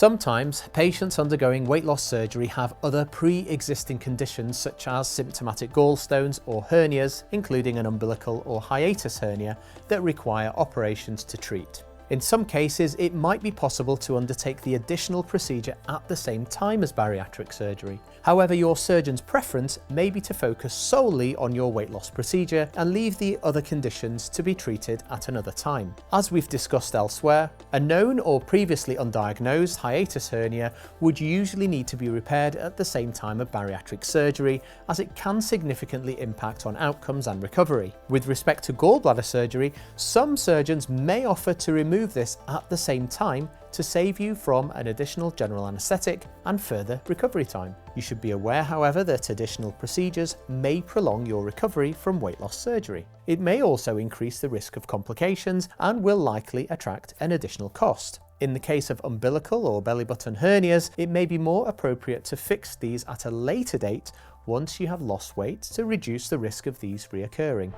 Sometimes patients undergoing weight loss surgery have other pre-existing conditions such as symptomatic gallstones or hernias, including an umbilical or hiatus hernia, that require operations to treat. In some cases, it might be possible to undertake the additional procedure at the same time as bariatric surgery. However, your surgeon's preference may be to focus solely on your weight loss procedure and leave the other conditions to be treated at another time. As we've discussed elsewhere, a known or previously undiagnosed hiatus hernia would usually need to be repaired at the same time of bariatric surgery, as it can significantly impact on outcomes and recovery. With respect to gallbladder surgery, some surgeons may offer to remove this at the same time to save you from an additional general anaesthetic and further recovery time. You should be aware, however, that additional procedures may prolong your recovery from weight loss surgery. It may also increase the risk of complications and will likely attract an additional cost. In the case of umbilical or belly button hernias, it may be more appropriate to fix these at a later date once you have lost weight to reduce the risk of these reoccurring.